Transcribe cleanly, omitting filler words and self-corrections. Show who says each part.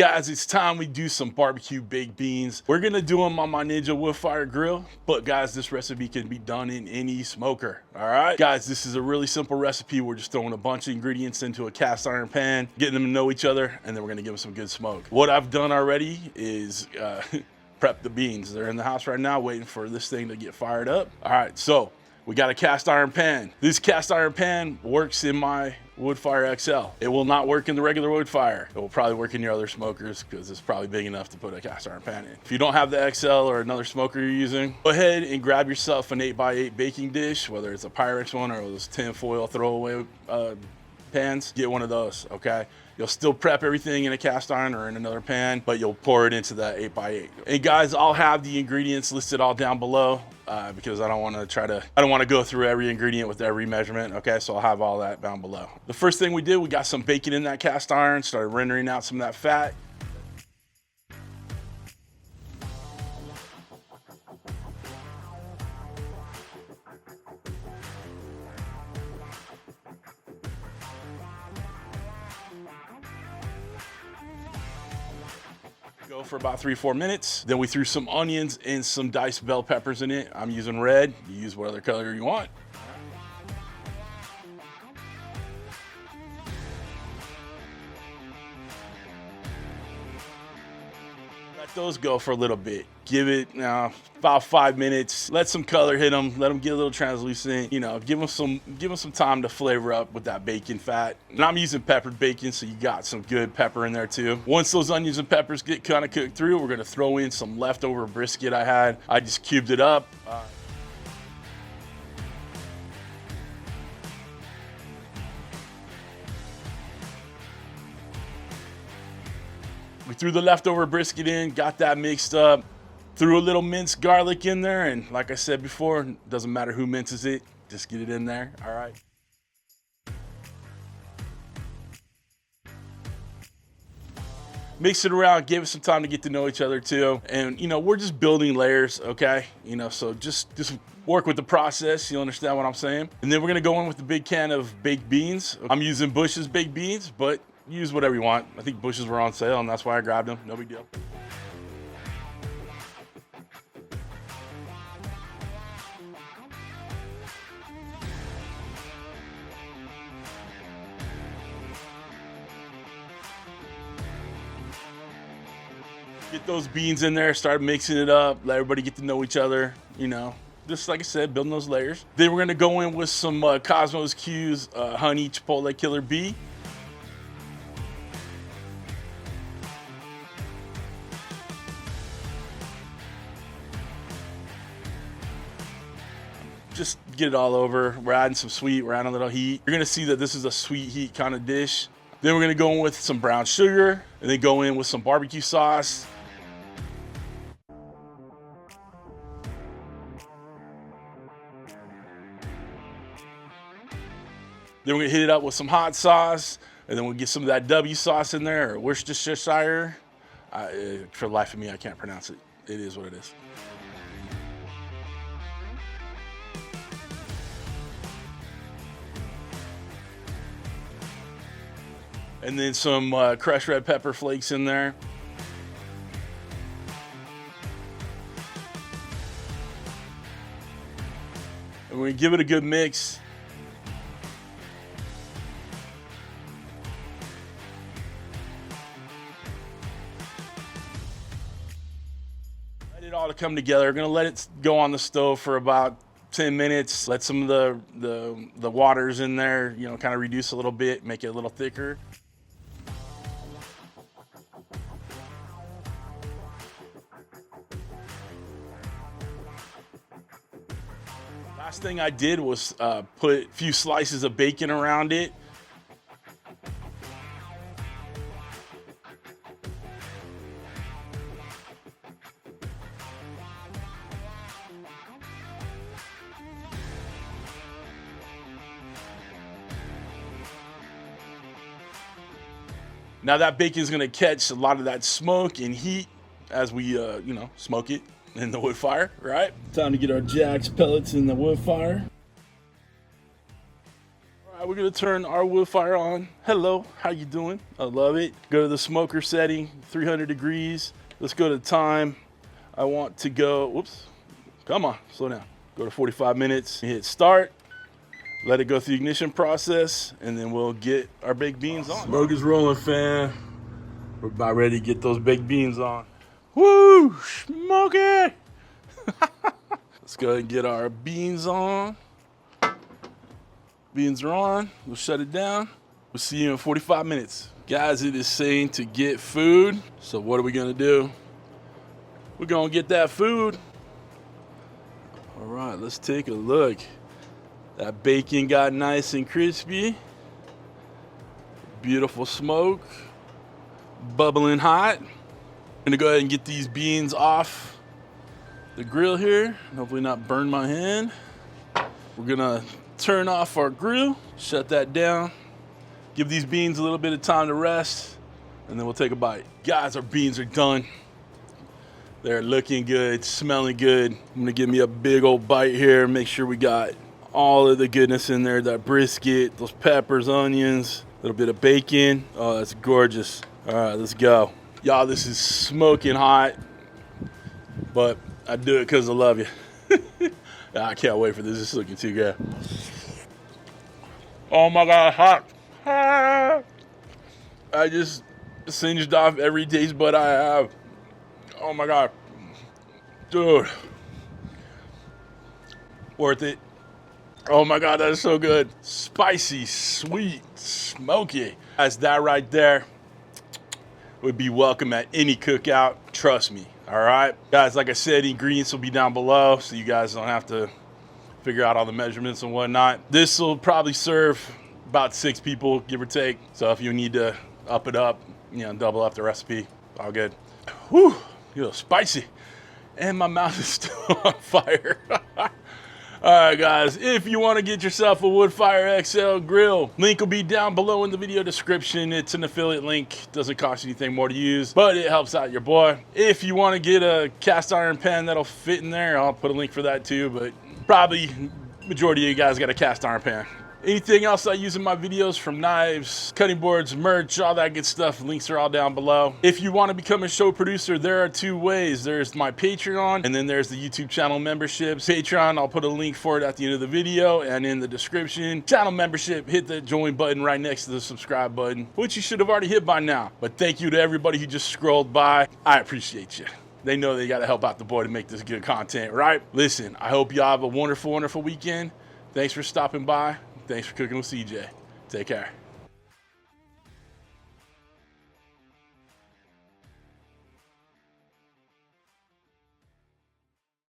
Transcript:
Speaker 1: Guys, it's time we do some barbecue baked beans. We're gonna do them on my Ninja Woodfire Grill, but guys, this recipe can be done in any smoker, all right? Guys, this is a really simple recipe. We're just throwing a bunch of ingredients into a cast iron pan, getting them to know each other, and then we're gonna give them some good smoke. What I've done already is prep the beans. They're in the house right now waiting for this thing to get fired up. All right, so we got a cast iron pan. This cast iron pan works in my Woodfire XL. It will not work in the regular Woodfire. It will probably work in your other smokers because it's probably big enough to put a cast iron pan in. If you don't have the XL or another smoker you're using, go ahead and grab yourself an 8x8 baking dish, whether it's a Pyrex one or those tin foil throwaway pans. Get one of those, okay? You'll still prep everything in a cast iron or in another pan, but you'll pour it into that 8x8. And guys, I'll have the ingredients listed all down below because I don't want to go through every ingredient with every measurement, okay? So I'll have all that down below. The first thing we did, we got some bacon in that cast iron, started rendering out some of that fat. Go for about 3-4 minutes. Then we threw some onions and some diced bell peppers in it. I'm using red. You use what other color you want. Let those go for a little bit. Give it about 5 minutes. Let some color hit them. Let them get a little translucent. You know, give them some time to flavor up with that bacon fat. And I'm using peppered bacon, so you got some good pepper in there too. Once those onions and peppers get kind of cooked through, we're gonna throw in some leftover brisket I had. I just cubed it up. We threw the leftover brisket in, got that mixed up, threw a little minced garlic in there, and like I said before, doesn't matter who minces it, just get it in there, all right? Mix it around, give it some time to get to know each other too. And you know, we're just building layers, okay? You know, so just work with the process, you'll understand what I'm saying. And then we're gonna go in with the big can of baked beans. I'm using Bush's baked beans, but use whatever you want. I think Bush's were on sale and that's why I grabbed them, no big deal. Get those beans in there, start mixing it up, let everybody get to know each other, you know. Just like I said, building those layers. Then we're gonna go in with some Cosmos Q's Honey Chipotle Killer Bee. Just get it all over. We're adding some sweet, we're adding a little heat. You're gonna see that this is a sweet heat kind of dish. Then we're gonna go in with some brown sugar and then go in with some barbecue sauce. Then we're gonna hit it up with some hot sauce, and then we'll get some of that W sauce in there, or Worcestershire. For the life of me, I can't pronounce it. It is what it is. And then some crushed red pepper flakes in there. And we're gonna give it a good mix. Let it all to come together. We're gonna let it go on the stove for about 10 minutes. Let some of the waters in there, you know, kind of reduce a little bit, make it a little thicker. Last thing I did was put a few slices of bacon around it. Now that bacon is gonna catch a lot of that smoke and heat as we, you know, smoke it in the wood fire, right? Time to get our Jack's pellets in the wood fire. All We're gonna turn our wood fire on. Hello, how you doing? I love it. Go to the smoker setting, 300 degrees. Let's go to time. I want to go, whoops, come on, slow down. Go to 45 minutes, hit start. Let it go through the ignition process, and then we'll get our baked beans on. Smoke is rolling, fam. We're about ready to get those baked beans on. Woo, smoky! Let's go ahead and get our beans on. Beans are on. We'll shut it down. We'll see you in 45 minutes. Guys, it is saying to get food. So what are we gonna do? We're gonna get that food. All right, let's take a look. That bacon got nice and crispy. Beautiful smoke. Bubbling hot. I'm gonna go ahead and get these beans off the grill here. Hopefully not burn my hand. We're gonna turn off our grill, shut that down, give these beans a little bit of time to rest, and then we'll take a bite. Guys, our beans are done. They're looking good, smelling good. I'm gonna give me a big old bite here, make sure we got all of the goodness in there, that brisket, those peppers, onions, a little bit of bacon. Oh, that's gorgeous. All right, let's go. Y'all, this is smoking hot, but I do it because I love you. I can't wait for this. This is looking too good. Oh my God, hot. I just singed off every taste bud I have. Oh my God. Dude. Worth it. Oh my God, that is so good. Spicy, sweet, smoky. That's that right there. Would be welcome at any cookout. Trust me. All right. Guys, like I said, ingredients will be down below so you guys don't have to figure out all the measurements and whatnot. This will probably serve about 6 people, give or take. So if you need to up it up, you know, double up the recipe, all good. Whew, a little spicy. And my mouth is still on fire. All right, guys, if you want to get yourself a Woodfire XL Grill, link will be down below in the video description. It's an affiliate link. Doesn't cost you anything more to use, but it helps out your boy. If you want to get a cast iron pan that'll fit in there, I'll put a link for that too, but probably majority of you guys got a cast iron pan. Anything else I use in my videos, from knives, cutting boards, merch, all that good stuff, links are all down below. If you want to become a show producer, there are 2 ways. There's my Patreon, and then there's the YouTube channel memberships. Patreon, I'll put a link for it at the end of the video and in the description. Channel membership, hit the join button right next to the subscribe button, which you should have already hit by now. But thank you to everybody who just scrolled by. I appreciate you. They know they got to help out the boy to make this good content, right? Listen, I hope y'all have a wonderful, wonderful weekend. Thanks for stopping by. Thanks for cooking with CJ. Take care.